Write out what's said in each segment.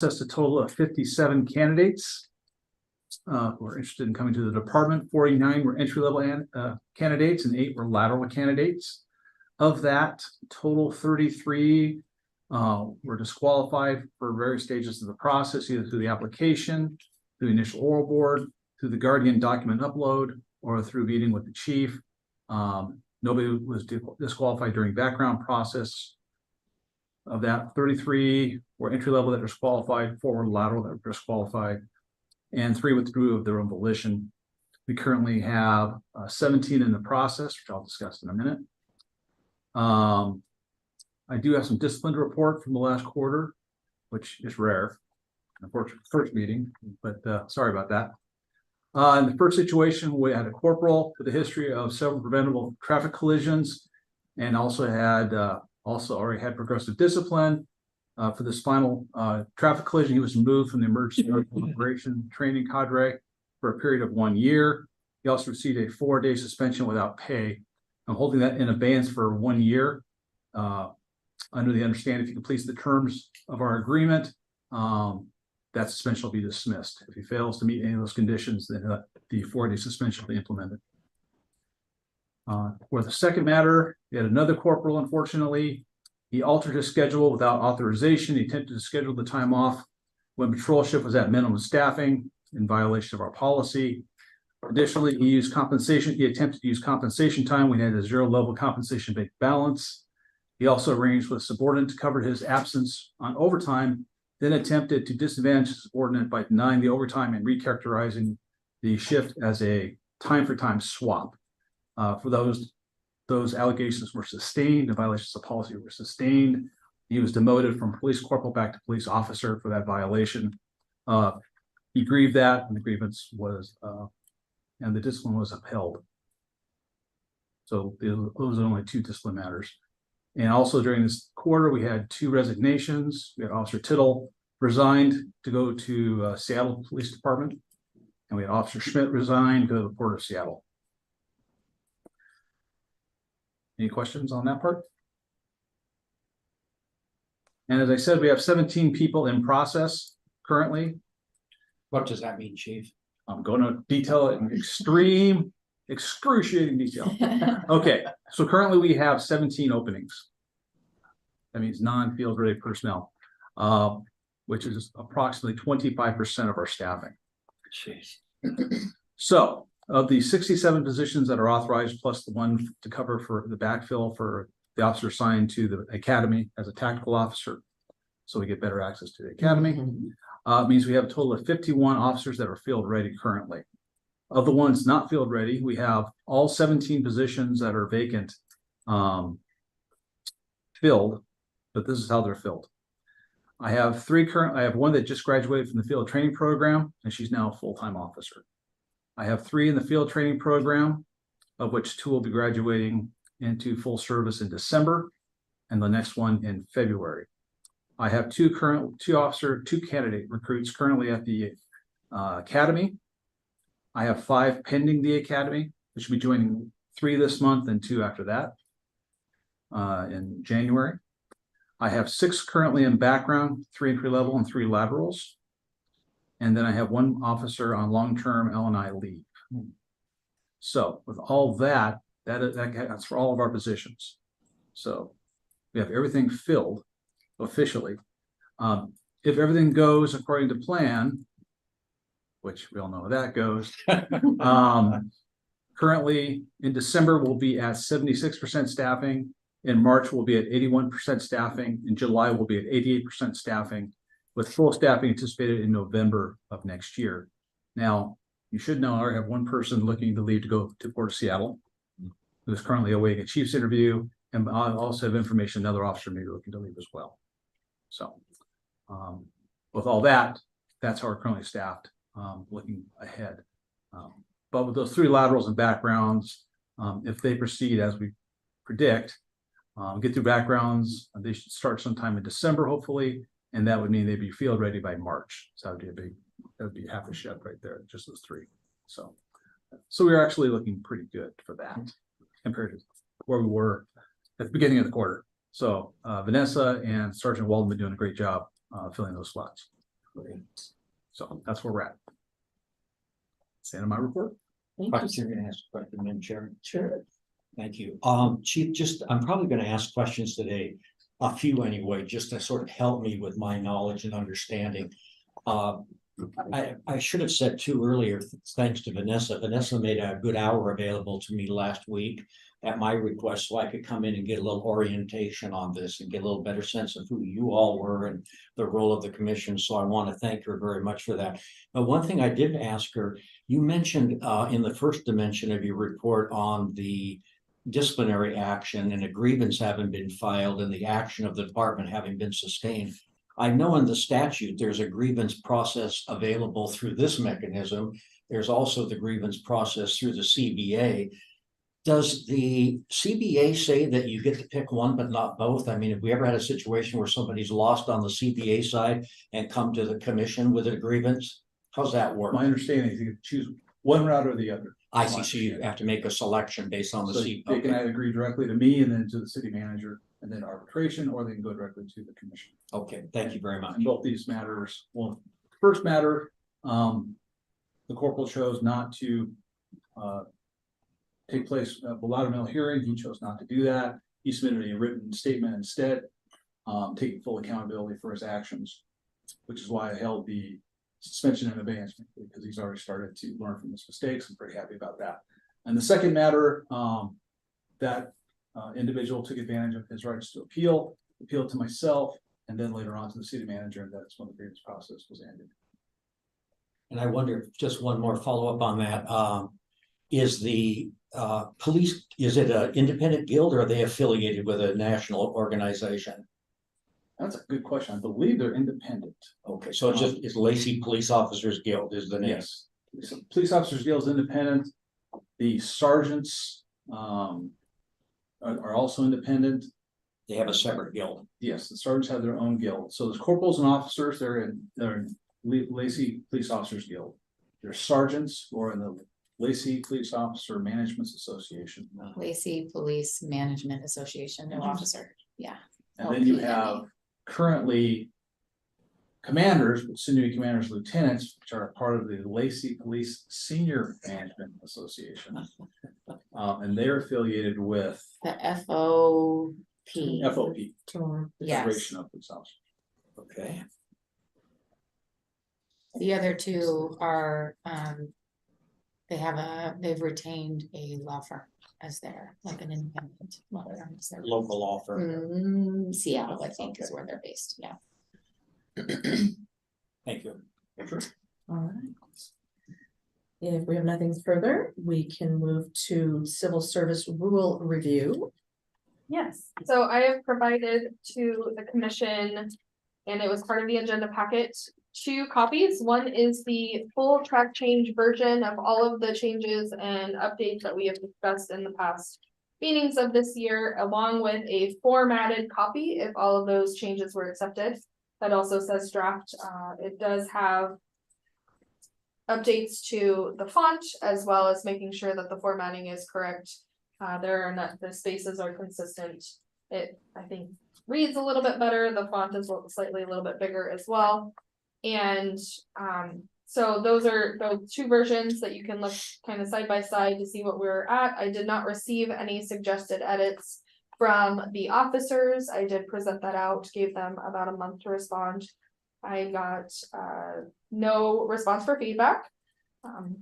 Just a total of 57 candidates who are interested in coming to the department. 49 were entry-level candidates and 8 were lateral candidates. Of that, total 33 were disqualified for various stages of the process, either through the application, through the initial oral board, through the Guardian document upload, or through meeting with the chief. Nobody was disqualified during background process. Of that, 33 were entry level that were disqualified, 4 were lateral that were disqualified, and 3 withdrew of their own volition. We currently have 17 in the process, which I'll discuss in a minute. I do have some discipline to report from the last quarter, which is rare. Unfortunately, first meeting, but sorry about that. In the first situation, we had a corporal with a history of several preventable traffic collisions, and also already had progressive discipline. For this final traffic collision, he was removed from the emergency operation training cadre for a period of 1 year. He also received a 4-day suspension without pay. I'm holding that in abeyance for 1 year. Under the understanding, if he completes the terms of our agreement, that suspension will be dismissed. If he fails to meet any of those conditions, then the 4-day suspension will be implemented. For the second matter, we had another corporal, unfortunately. He altered his schedule without authorization. He attempted to schedule the time off when patrol shift was at minimum staffing in violation of our policy. Additionally, he used compensation. He attempted to use compensation time when he had a 0-level compensation bank balance. He also arranged with a subordinate to cover his absence on overtime, then attempted to disadvantage the subordinate by denying the overtime and recharacterizing the shift as a time-for-time swap. For those allegations were sustained, the violations of policy were sustained. He was demoted from police corporal back to police officer for that violation. He grieved that, and the grievance was, and the discipline was upheld. So those are only 2 discipline matters. And also during this quarter, we had 2 resignations. We had Officer Tittle resigned to go to Seattle Police Department, and we had Officer Schmidt resigned to go to the Port of Seattle. Any questions on that part? And as I said, we have 17 people in process currently. What does that mean, Chief? I'm going to detail it in excruciating detail. Okay, so currently we have 17 openings. That means non-field ready personnel, which is approximately 25% of our staffing. Jeez. So of the 67 positions that are authorized, plus the one to cover for the backfill for the officer assigned to the academy as a tactical officer, so we get better access to the academy, means we have a total of 51 officers that are field ready currently. Of the ones not field ready, we have all 17 positions that are vacant filled, but this is how they're filled. I have 3 I have 1 that just graduated from the field training program, and she's now a full-time officer. I have 3 in the field training program, of which 2 will be graduating into full service in December, and the next one in February. I have 2 candidate recruits currently at the academy. I have 5 pending the academy, which should be joining 3 this month and 2 after that in January. I have 6 currently in background, 3 entry level and 3 laterals. And then I have 1 officer on long-term L&I leave. So with all that that's for all of our positions. So we have everything filled officially. If everything goes according to plan, which we all know how that goes, currently in December we'll be at 76% staffing. In March we'll be at 81% staffing. In July we'll be at 88% staffing, with full staffing anticipated in November of next year. Now, you should know I have 1 person looking to leave to go to Port of Seattle, who is currently awaiting a chief's interview, and I also have information another officer may be looking to leave as well. So with all that, that's how we're currently staffed, looking ahead. But with those 3 laterals and backgrounds, if they proceed as we predict, get through backgrounds, they should start sometime in December, hopefully, and that would mean they'd be field ready by March. So that would be half a shed right there, just those 3. So we're actually looking pretty good for that compared to where we were at the beginning of the quarter. So Vanessa and Sergeant Walden have been doing a great job filling those slots. So that's where we're at. That's the end of my report. Thank you. Question, you're gonna ask a question, Madam Chair. Sure. Thank you. Chief, I'm probably gonna ask questions today, a few anyway, just to sort of help me with my knowledge and understanding. I should have said too earlier, thanks to Vanessa. Vanessa made a good hour available to me last week at my request, so I could come in and get a little orientation on this and get a little better sense of who you all were and the role of the commission. So I want to thank her very much for that. But one thing I did ask her, you mentioned in the first dimension of your report on the disciplinary action and a grievance having been filed and the action of the department having been sustained. I know in the statute, there's a grievance process available through this mechanism. There's also the grievance process through the CBA. Does the CBA say that you get to pick one but not both? I mean, have we ever had a situation where somebody's lost on the CBA side and come to the commission with a grievance? How's that work? My understanding is you can choose one route or the other. I see, so you have to make a selection based on the So CBA. they can either agree directly to me and then to the city manager and then arbitration, or they can go directly to the commission. Okay, thank you very much. And both these matters, well, first matter, the corporal chose not to take place at the Loudermill hearing. He chose not to do that. He submitted a written statement instead, taking full accountability for his actions, which is why I held the suspension and abandonment, because he's already started to learn from his mistakes. I'm pretty happy about that. And the second matter, that individual took advantage of his rights to appeal to myself, and then later on to the city manager, and that's when the grievance process was ended. And I wonder, just one more follow-up on that. Is the police, is it an independent guild or are they affiliated with a national organization? That's a good question. I believe they're independent. Okay, so it's Lacey Police Officers Guild is the name. Yes. So Police Officers Guild is independent. The sergeants are also independent. They have a separate guild. Yes, the sergeants have their own guild. So there's corporals and officers, they're in Lacey Police Officers Guild. There's sergeants who are in the Lacey Police Officer Management Association. Lacey Police Management Association, no officer, yeah. And then you LPMA. have currently commanders, but soon to be commanders, lieutenants, which are a part of the Lacey Police Senior Management Association. And they're affiliated with The FOP. FOP, Yes, Federation of Police Officers. Okay. the other two are, they've retained a law firm as their, like an independent law firm. as their- Local law firm. Seattle, I think, is where they're based, yeah. Thank you. All right. If we have nothing further, we can move to civil service rule review. Yes, so I have provided to the commission, and it was part of the agenda packet, 2 copies. One is the full track change version of all of the changes and updates that we have discussed in the past meetings of this year, along with a formatted copy if all of those changes were accepted. That also says draft. It does have updates to the font, as well as making sure that the formatting is correct. The spaces are consistent. It, I think, reads a little bit better. The font is slightly a little bit bigger as well. And so those are those 2 versions that you can look kind of side by side to see what we're at. I did not receive any suggested edits from the officers. I did present that out, gave them about a month to respond. I got no response for feedback.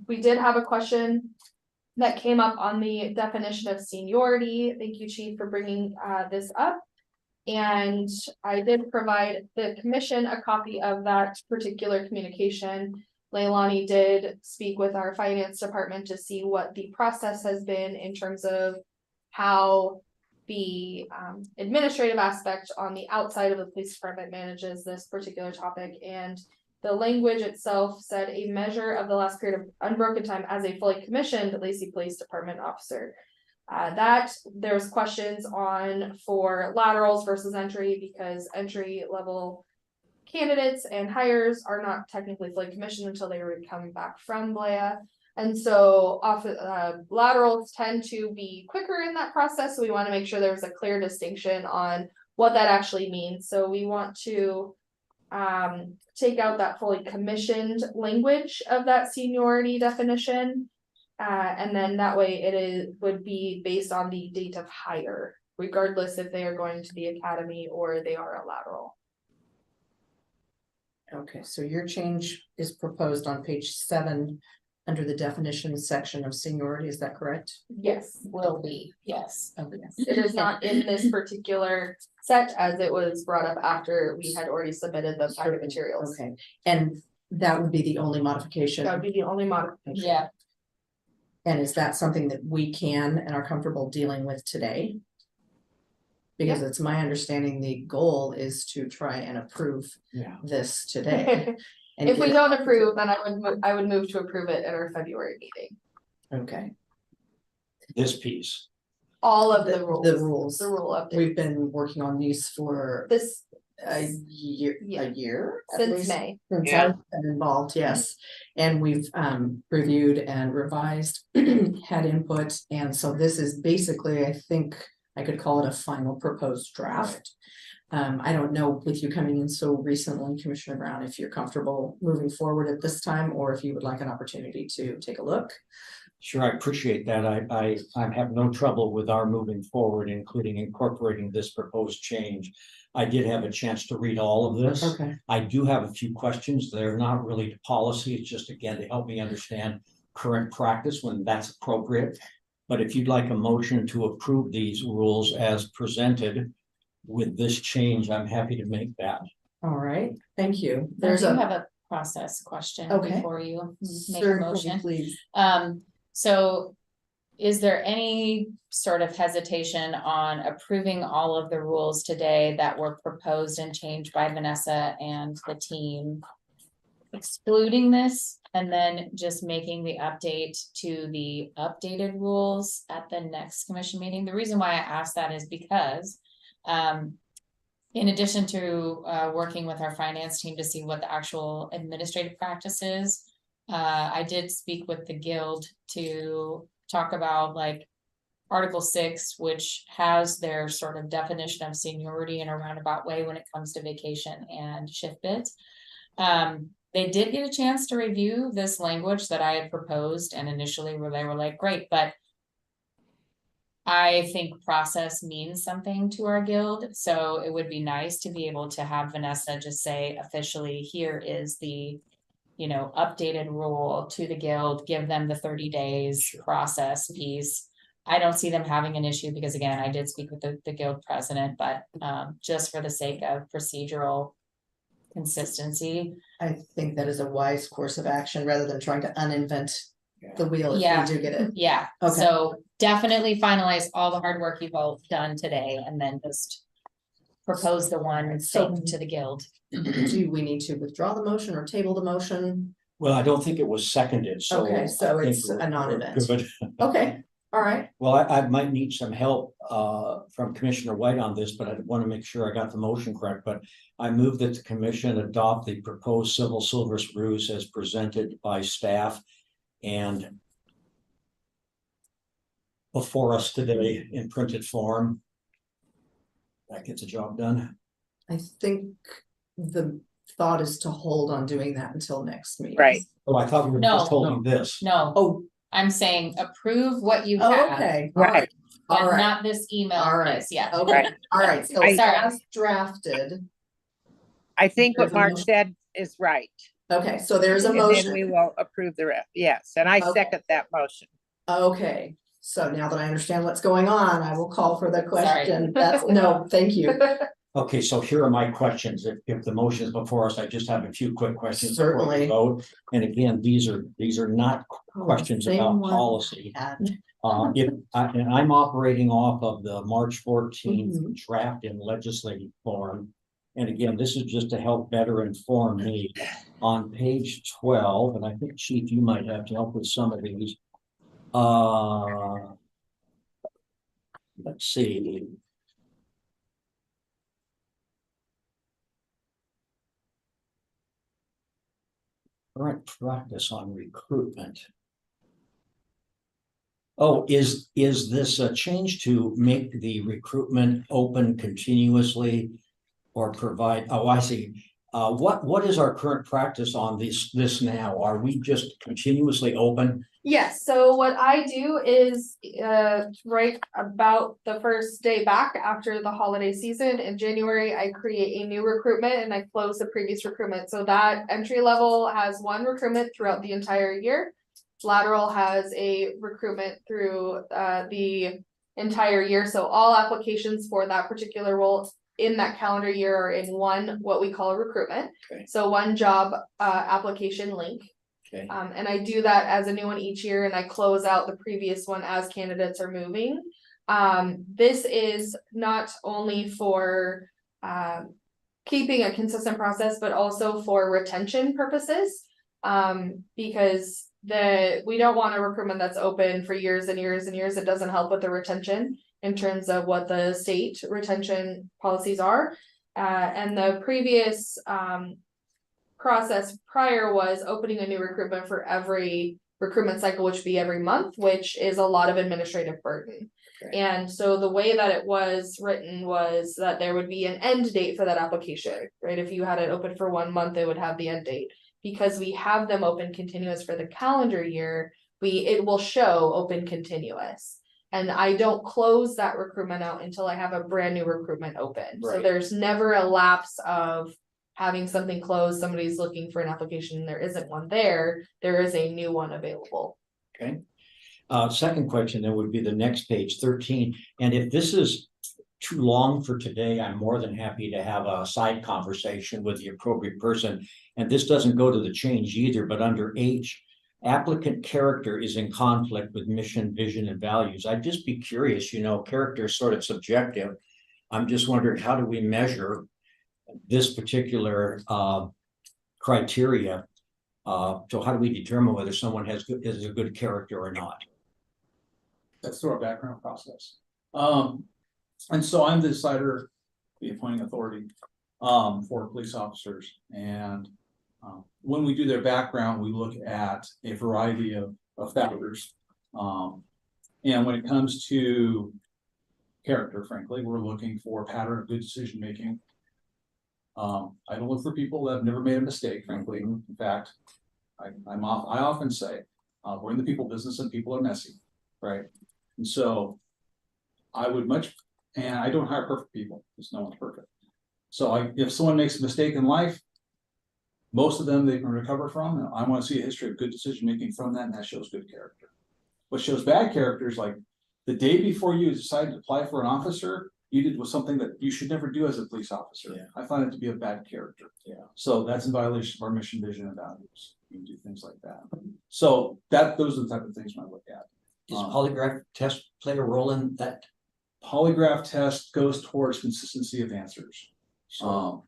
We did have a question that came up on the definition of seniority. Thank you, Chief, for bringing this up. And I did provide the commission a copy of that particular communication. Leilani did speak with our finance department to see what the process has been in terms of how the administrative aspect on the outside of the police department manages this particular topic. And the language itself said a measure of the last period of unbroken time as a fully commissioned Lacey Police Department officer. That there's questions on for laterals versus entry, because entry level candidates and hires are not technically fully commissioned until they come back from BLEA. And so laterals tend to be quicker in that process. So we want to make sure there's a clear distinction on what that actually means. So we want to take out that fully commissioned language of that seniority definition. And then that way would be based on the date of hire, regardless if they are going to the academy or they are a lateral. Okay, so your change is proposed on page 7 under the definitions section of seniority, is that correct? Yes, Will be, yes. Okay. it is not in this particular set as it was brought up after we had already submitted the packet materials. Okay, and that would be the only That modification, would be the only modification. Yeah, and is that something that we can and are comfortable dealing with today? Because it's my understanding the goal is to try and approve Yeah. this today. And If we get- don't approve, then I would move to approve it at our February meeting. Okay. This piece. All of the rules. The rules. The rule update. We've been working on these for This a year, Yeah. at since least. May. Since Yeah. I've been involved, yes, and we've reviewed and revised, had input, and so this is basically, I think. I could call it a final proposed draft. I don't know with you coming in so recently, Commissioner Brown, if you're comfortable moving forward at this time, or if you would like an opportunity to take a look. Sure, I appreciate that. I have no trouble with our moving forward, including incorporating this proposed change. I did have a chance to read all of this. Okay. I do have a few questions. They're not really to policy. It's just again to help me understand current practice when that's appropriate. But if you'd like a motion to approve these rules as presented with this change, I'm happy to make that. All right, thank you. I There's do a. have a process question Okay. before you make a Certainly, motion. please. So is there any sort of hesitation on approving all of the rules today that were proposed and changed by Vanessa and the team? Excluding this and then just making the update to the updated rules at the next commission meeting? The reason why I asked that is because in addition to working with our finance team to see what the actual administrative practice is, I did speak with the guild to talk about like Article 6, which has their sort of definition of seniority in a roundabout way when it comes to vacation and shift bids. They did get a chance to review this language that I had proposed, and initially they were like, great, but I think process means something to our guild, so it would be nice to be able to have Vanessa just say officially, here is the, you know, updated rule to the guild, give them the 30 days process piece. I don't see them having an issue because again, I did speak with the guild president, but just for the sake of procedural consistency. I think that is a wise course of action rather than trying to uninvent the wheel if Yeah. we do get it. Yeah, Okay. so definitely finalize all the hard work you've all done today and then just propose the one and So- take to the guild. Do we need to withdraw the motion or table the motion? Well, I don't think it was seconded, so. Okay, so I think it's a we're non-event. good. Okay, all right. Well, I might need some help from Commissioner White on this, but I want to make sure I got the motion correct, but I move that the commission adopt the proposed civil service rules as presented by staff and before us today in printed form. That gets the job done. I think the thought is to hold on doing that until next meeting. Right. Oh, I thought we were No. just holding this. No, Oh, I'm saying approve what you oh, have, okay. Right. All but right. not this email, All right. piece, yeah. Okay, Right. all right. So I- Sorry. as drafted. I think There's what a Mark motion. said is right. Okay, so there's a And then motion. we will approve the rest. Yes, and I Okay. second that motion. Okay, so now that I understand what's going on, I will call for the Sorry. question. That's, no, thank you. Okay, so here are my questions. If the motion is before us, I just have a few quick questions before Certainly. we vote. And again, these are not questions Same about one policy. I had. And I'm operating off of the March 14th Mhm. draft in legislative form. And again, this is just to help better inform me. On page 12, and I think Chief, you might have to help with some of these. Let's see. Current practice on recruitment. Oh, is this a change to make the recruitment open continuously? Or provide, oh, I see, What is our current practice on this now? Are we just continuously open? Yes, so what I do is, right about the first day back after the holiday season in January, I create a new recruitment and I close the previous recruitment. So that entry level has one recruitment throughout the entire year. Lateral has a recruitment through, the entire year. So all applications for that particular role in that calendar year are in one, what we call a recruitment. Okay. So one job, application link. Okay, And I do that as a new one each year and I close out the previous one as candidates are moving. This is not only for keeping a consistent process, but also for retention purposes. Because we don't want a recruitment that's open for years and years and years. It doesn't help with the retention in terms of what the state retention policies are. And the previous process prior was opening a new recruitment for every recruitment cycle, which would be every month, which is a lot of administrative burden. Okay. And so the way that it was written was that there would be an end date for that application, right? If you had it open for 1 month, it would have the end date. Because we have them open continuous for the calendar year, it will show open continuous. And I don't close that recruitment out until I have a brand new recruitment open. So Right. there's never a lapse of having something closed, somebody's looking for an application, there isn't one there is a new one available. okay. Second question, then would be the next page 13. And if this is too long for today, I'm more than happy to have a side conversation with the appropriate person. And this doesn't go to the change either, but under H, applicant character is in conflict with mission, vision, and values. I'd just be curious, character is sort of subjective. I'm just wondering, how do we measure this particular criteria? So how do we determine whether someone is a good character or not? That's through our background process. And so I'm the decider, the appointing authority, for police officers. And when we do their background, we look at a variety of factors. And when it comes to character, frankly, we're looking for a pattern of good decision making. I don't look for people that have never made a mistake, frankly. In fact, I often say, we're in the people business and people are messy, right? And so I would and I don't hire perfect people, because no one's perfect. So if someone makes a mistake in life, most of them they can recover from, and I want to see a history of good decision making from that, and that shows good character. What shows bad character is like the day before you decide to apply for an officer, you did was something that you should never do as a police officer. Yeah. I find it to be a bad character. Yeah. So that's in violation of our mission, vision, and values. You can do things like that. So those are the type of things I look at. Does polygraph test play a role in that? Polygraph test goes towards consistency of answers. So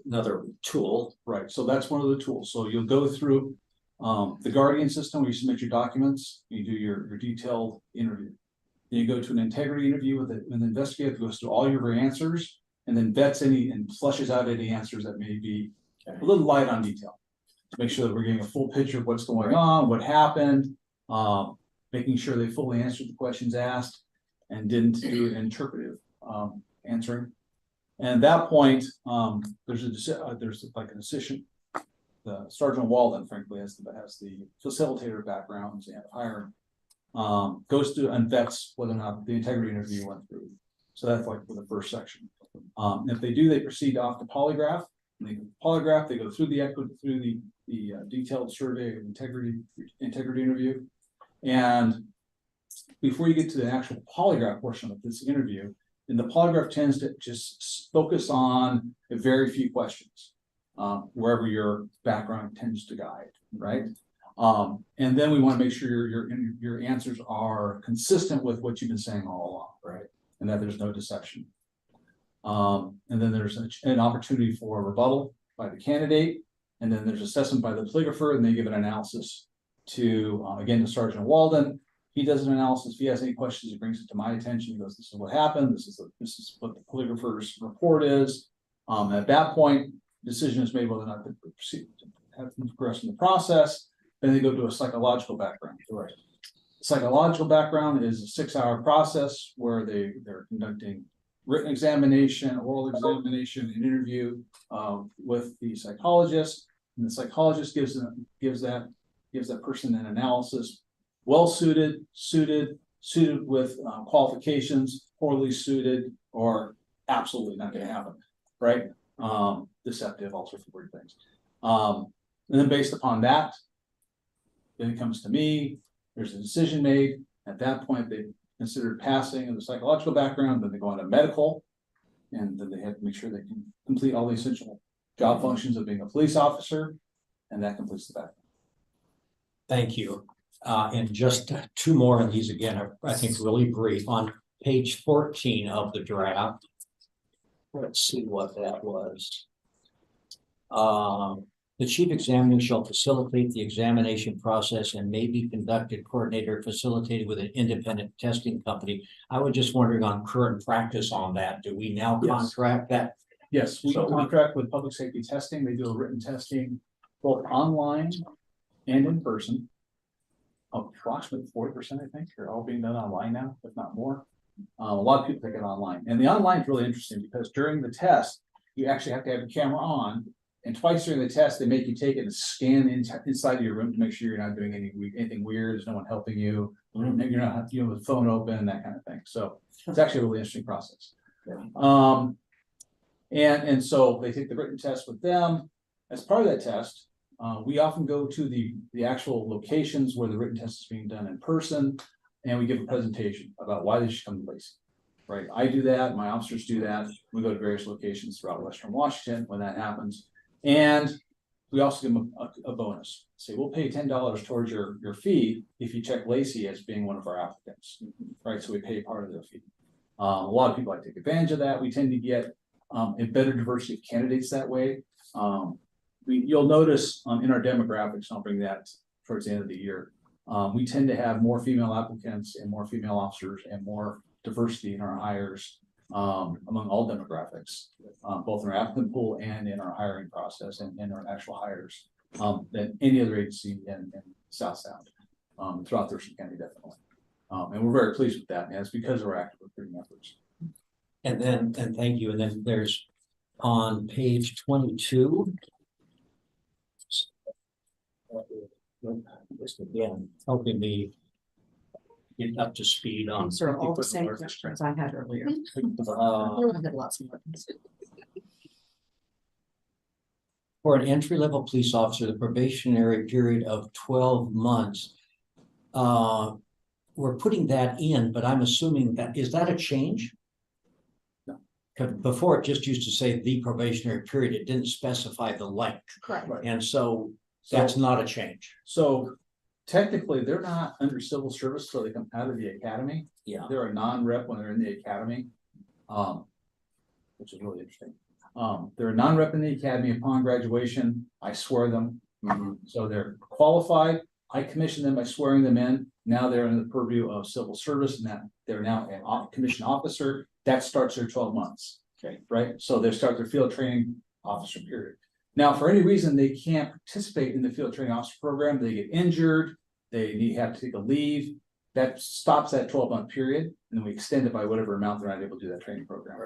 Another tool. right, so that's one of the tools. So you'll go through the Guardian system where you submit your documents, you do your detailed interview. Then you go to an integrity interview with an investigator who goes through all your answers and then vets and flushes out any answers that may be a little light on detail. To make sure that we're getting a full picture of what's going on, what happened, making sure they fully answered the questions asked and didn't do an interpretive answering. And at that point, there's like an decision. The Sergeant Walden, frankly, has the facilitator backgrounds and hiring. Goes through and vets whether or not the integrity interview went through. So that's like for the first section. If they do, they proceed off the polygraph. And they go through the detailed survey of integrity interview. And before you get to the actual polygraph portion of this interview, and the polygraph tends to just focus on a very few questions, wherever your background tends to guide, right? And then we want to make sure your answers are consistent with what you've been saying all along, right? And that there's no deception. And then there's an opportunity for a rebuttal by the candidate, and then there's assessment by the polygrapher, and they give an analysis to, again, to Sergeant Walden. He does an analysis. If he has any questions, he brings it to my attention. He goes, "This is what happened. This is what the polygrapher's report is." At that point, decision is made whether or not to proceed to have them progress in the process. Then they go to a psychological background. Right. Psychological background is a 6-hour process where they're conducting written examination, oral examination, and interview with the psychologist. And the psychologist gives that person an analysis, well suited, suited with qualifications, poorly suited, or absolutely not gonna happen, right? Deceptive, all sorts of weird things. And then based upon that, then it comes to me, there's a decision made. At that point, they consider passing in the psychological background, then they go on to medical. And then they have to make sure they can complete all the essential job functions of being a police officer, and that completes the background. Thank you. And just two more of these again, I think really brief. On page 14 of the draft. Let's see what that was. The chief examiner shall facilitate the examination process and may be conducted, coordinated, or facilitated with an independent testing company. I was just wondering on current practice on that. Do we now Yes. contract that? Yes, we So- contract with public safety testing. They do a written testing both online and in person. Approximately 40%, I think, are all being done online now, if not more. A lot of people take it online, and the online is really interesting because during the test, you actually have to have your camera on. And twice during the test, they make you take it and scan inside of your room to make sure you're not doing anything weird. There's no one helping you. Mhm. You're not, with the phone open, that kind of thing. So it's actually a really interesting process. Yeah. And so they take the written test with them. As part of that test, we often go to the actual locations where the written test is being done in person, and we give a presentation about why they should come to Lacey. Right, I do that, my officers do that. We go to various locations throughout Western Washington when that happens. And we also give them a bonus. Say, we'll pay $10 towards your fee if you check Lacey as being one of our applicants. Right, so we pay part of their fee. A lot of people like to take advantage of that. We tend to get a better diversity of candidates that way. You'll notice in our demographics, I'll bring that towards the end of the year. We tend to have more female applicants and more female officers and more diversity in our hires among all demographics, both in our applicant pool and in our hiring process and in our actual hires than any other agency in South Sound, throughout Thurston County, definitely. And we're very pleased with that, and it's because of our active recruiting efforts. And thank you. And then there's on page 22. Just again, helping me get up to speed on. These are all the same questions I had earlier. Uh, I had lots more. For an entry-level police officer, the probationary period of 12 months. We're putting that in, but I'm assuming is that a change? No. 'Cause before it just used to say the probationary period, it didn't specify the length, Correct. and so that's not a change. So technically, they're not under civil service till they come out of the academy. Yeah. They're a non-rep when they're in the academy, which is really interesting. They're a non-rep in the academy upon graduation. I swear them. So they're qualified. I commission them by swearing them in. Now they're in the purview of civil service, and that they're now a commissioned officer. That starts their 12 months. Okay, right? So they start their field training officer period. Now, for any reason they can't participate in the field training officer program, they get injured, they have to take a leave. That stops that 12-month period, and then we extend it by whatever amount they're not able to do that training program.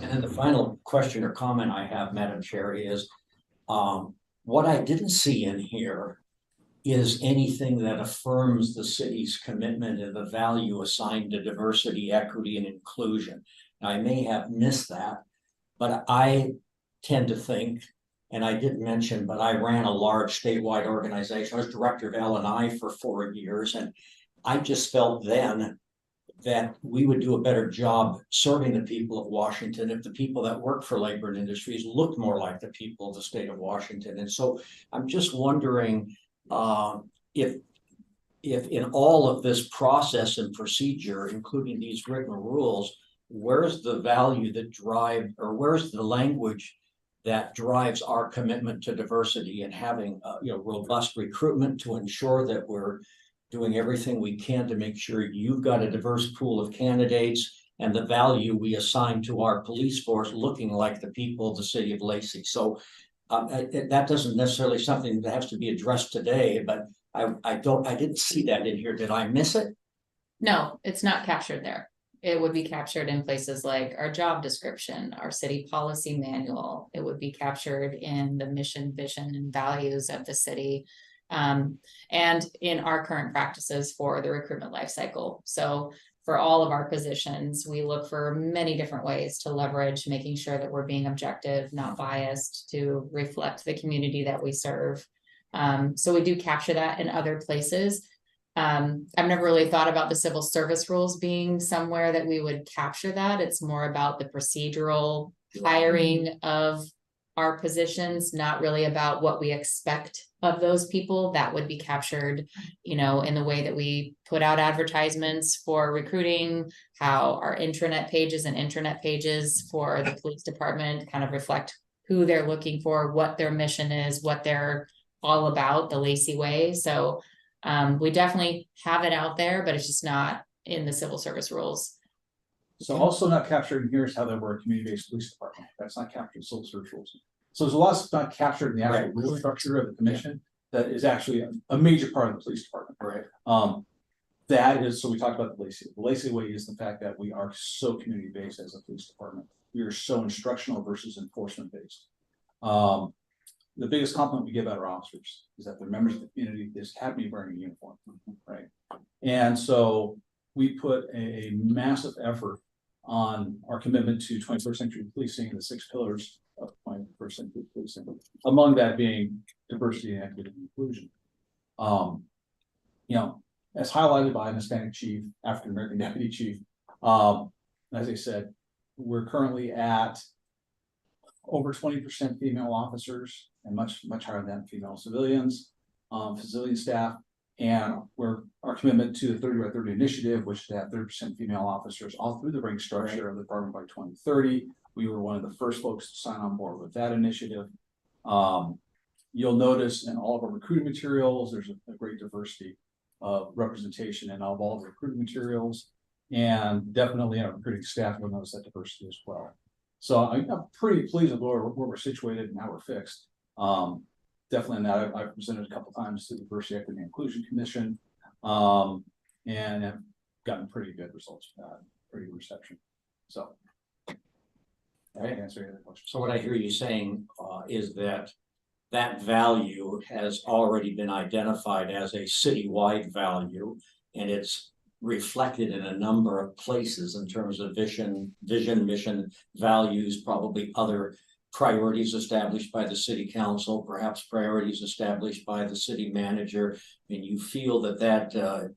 And then the final question or comment I have, Madam Chair, is what I didn't see in here is anything that affirms the city's commitment and the value assigned to diversity, equity, and inclusion. Now, I may have missed that, but I tend to think, and I didn't mention, but I ran a large statewide organization. I was director of L&I for 4 years, and I just felt then that we would do a better job serving the people of Washington if the people that work for Labor and Industries looked more like the people of the state of Washington. And so I'm just wondering if in all of this process and procedure, including these written rules, where's the value that drive, or where's the language that drives our commitment to diversity and having robust recruitment to ensure that we're doing everything we can to make sure you've got a diverse pool of candidates and the value we assign to our police force looking like the people of the city of Lacey. So that doesn't necessarily something that has to be addressed today, but I didn't see that in here. Did I miss it? No, it's not captured there. it would be captured in places like our job description, our city policy manual. It would be captured in the mission, vision, and values of the city. And in our current practices for the recruitment life cycle. So for all of our positions, we look for many different ways to leverage, making sure that we're being objective, not biased, to reflect the community that we serve. So we do capture that in other places. I've never really thought about the civil service rules being somewhere that we would capture that. It's more about the procedural hiring of our positions, not really about what we expect of those people. That would be captured, in the way that we put out advertisements for recruiting, how our intranet pages for the police department kind of reflect who they're looking for, what their mission is, what they're all about, the Lacey way. So we definitely have it out there, but it's just not in the civil service rules. So also not captured in here is how they were a community-based police department. That's not captured in civil service rules. So there's a lot that's not captured in the actual Right. rule structure of the commission that is actually a major part of the police department. Right. That is, so we talked about the Lacey. The Lacey way is the fact that we are so community-based as a police department. We are so instructional versus enforcement-based. The biggest compliment we give out our officers is that they're members of the community, they just happen to be wearing a uniform, right? And so we put a massive effort on our commitment to 21st century policing and the 6 pillars of 21st century policing. Among that being diversity, and equity, and inclusion. As highlighted by an Hispanic chief, African American deputy chief, as I said, we're currently at over 20% female officers and much higher than female civilians, civilian staff. And our commitment to the 30 by 30 initiative, which is to have 30% female officers all through the rank structure of the department by 2030. We were one of the first folks to sign on board with that initiative. You'll notice in all of our recruiting materials, there's a great diversity of representation in all the recruiting materials, and definitely in our recruiting staff, you'll notice that diversity as well. So I'm pretty pleased with where we're situated and how we're fixed. Definitely in that I've presented a couple times to the Diversity, Equity, and Inclusion Commission, and have gotten pretty good results for that, pretty good reception. So I answer any other questions. So what I hear you saying is that value has already been identified as a citywide value, and it's reflected in a number of places in terms of vision, mission, values, probably other priorities established by the city council, perhaps priorities established by the city manager, and you feel that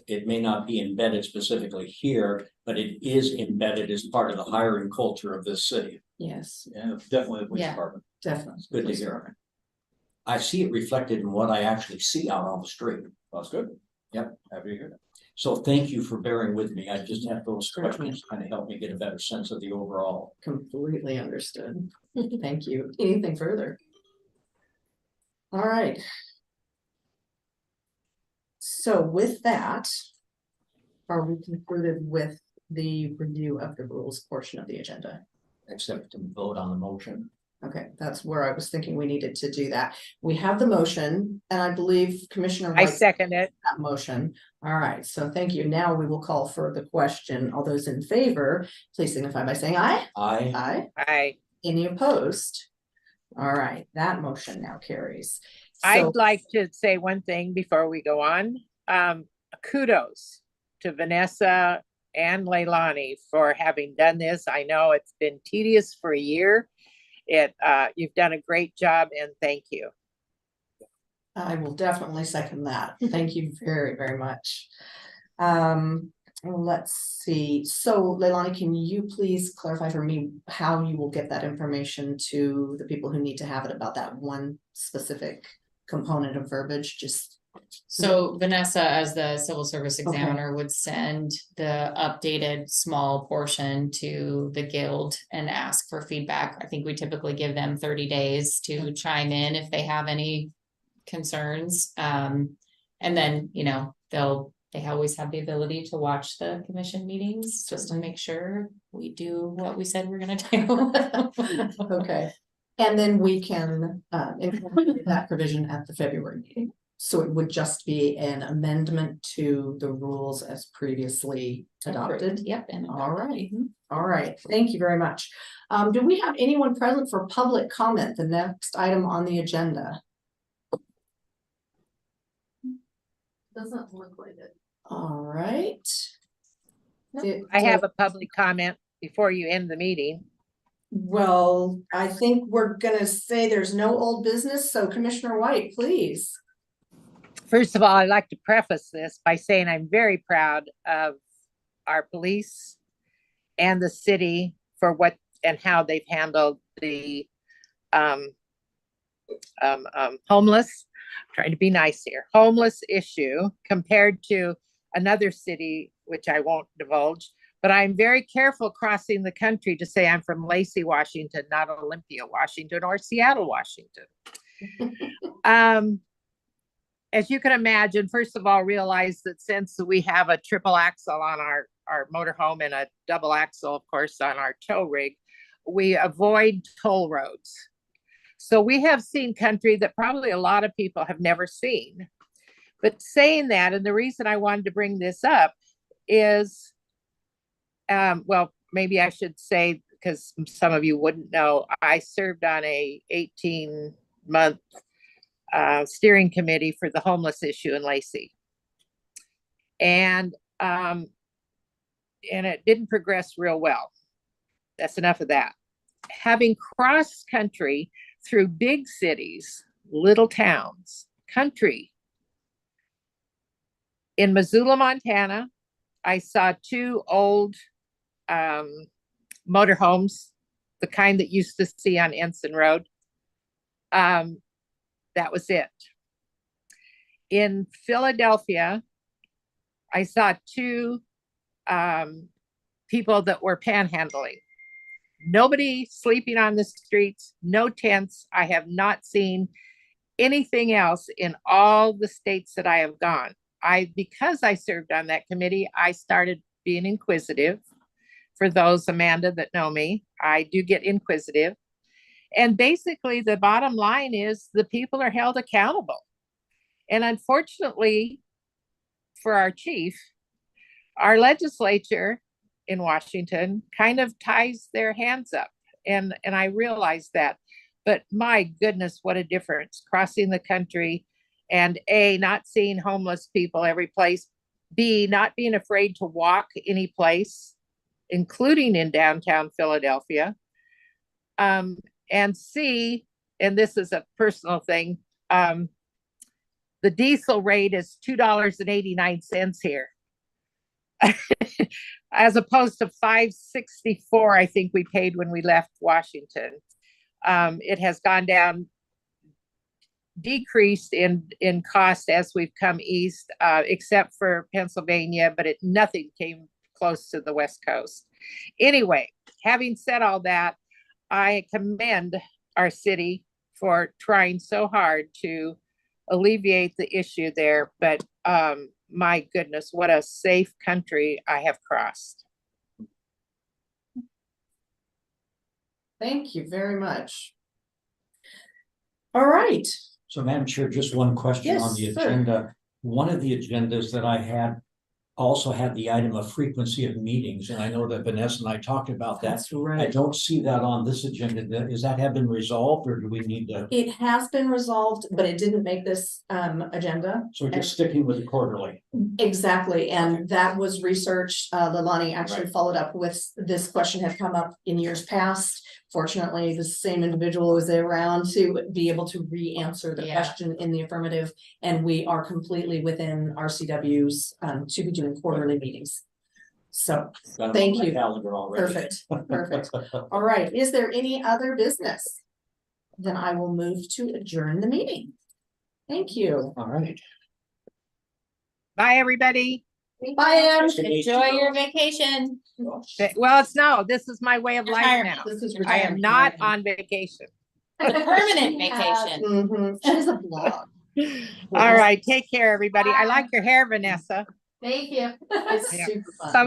it may not be embedded specifically here, but it is embedded as part of the hiring culture of this city. Yes, And it's definitely the police Yeah. department. definitely. It's good to hear. I see it reflected in what I actually see out on the street. That's good. Yep. Happy to hear that. So thank you for bearing with me. I just have those questions kind of help me get a better sense of the overall. Completely understood. Thank you. Anything further? All right. So with that, are we concluded with the review of the rules portion of the agenda? Except to vote on the motion. Okay, that's where I was thinking we needed to do that. We have the motion, and I believe Commissioner I White second it. that motion. All right, so thank you. Now we will call for the question. All those in favor, please signify by saying aye. I Aye. Any opposed? All right, that motion now carries. So, I'd like to say one thing before we go on. Kudos to Vanessa and Leilani for having done this. I know it's been tedious for a year. You've done a great job, and thank you. I will definitely second that. Thank you very, very much. Let's see. So Leilani, can you please clarify for me how you will get that information to the people who need to have it about that one specific component of verbiage? Just So Vanessa, as the civil service Okay. examiner, would send the updated small portion to the guild and ask for feedback. I think we typically give them 30 days to chime in if they have any concerns. And then, they always have the ability to watch the commission meetings just to make sure we do what we said we're gonna do. okay. And then we can incorporate that provision at the February meeting. So it would just be an amendment to the rules as previously adopted? Yep. And All right, all right, thank you very much. Do we have anyone present for public comment, the next item on the agenda? Doesn't look like it. All right. I have a public comment before you end the meeting. Well, I think we're gonna say there's no old business, so Commissioner White, please. First of all, I'd like to preface this by saying I'm very proud of our police and the city for what and how they've handled the homeless, trying to be nice here, homeless issue compared to another city, which I won't divulge. But I'm very careful crossing the country to say I'm from Lacey, Washington, not Olympia, Washington, or Seattle, Washington. As you can imagine, first of all, realize that since we have a triple axle on our motorhome and a double axle, of course, on our tow rig, we avoid toll roads. So we have seen country that probably a lot of people have never seen. But saying that, and the reason I wanted to bring this up is, well, maybe I should say, because some of you wouldn't know, I served on a 18-month steering committee for the homeless issue in Lacey. And it didn't progress real well. That's enough of that. Having crossed country through big cities, little towns, country. In Missoula, Montana, I saw 2 old motorhomes, the kind that you used to see on Ensign Road. That was it. In Philadelphia, I saw 2 people that were panhandling. Nobody sleeping on the streets, no tents. I have not seen anything else in all the states that I have gone. Because I served on that committee, I started being inquisitive. For those, Amanda, that know me, I do get inquisitive. And basically, the bottom line is the people are held accountable. And unfortunately, for our chief, our legislature in Washington kind of ties their hands up. And I realize that. But my goodness, what a difference crossing the country and A, not seeing homeless people every place, B, not being afraid to walk any place, including in downtown Philadelphia. And C, and this is a personal thing, the diesel rate is $2.89 here. As opposed to $5.64, I think we paid when we left Washington. It has gone down, decreased in cost as we've come east, except for Pennsylvania, but nothing came close to the West Coast. Anyway, having said all that, I commend our city for trying so hard to alleviate the issue there, but my goodness, what a safe country I have crossed. Thank you very much. All right. So Madam Chair, just one question on the Yes, sir. agenda. One of the agendas that I had also had the item of frequency of meetings, and I know that Vanessa and I talked about that. That's I right. don't see that on this agenda. Is that have been resolved, or do we need to? It has been resolved, but it didn't make this agenda. So just sticking with the quarterly. Exactly, and Okay. that was researched. Leilani actually Right. followed up with, this question had come up in years past. Fortunately, the same individual was around to be able to re-answer the Yeah. question in the affirmative. And we are completely within RCW's to be doing quarterly meetings. So, Got it on Thank my you. calendar already. perfect, perfect. All right, is there any other business? Then I will move to adjourn the meeting. Thank you. All right. Bye, everybody. Bye, Ann. enjoy your vacation. Well, this is my way of life now. This is I am retirement. not on vacation. The permanent vacation. Mhm. She's a blog. All right, take care, everybody. I like your hair, Vanessa. Thank you. It's Yeah. super fun. Bye-bye.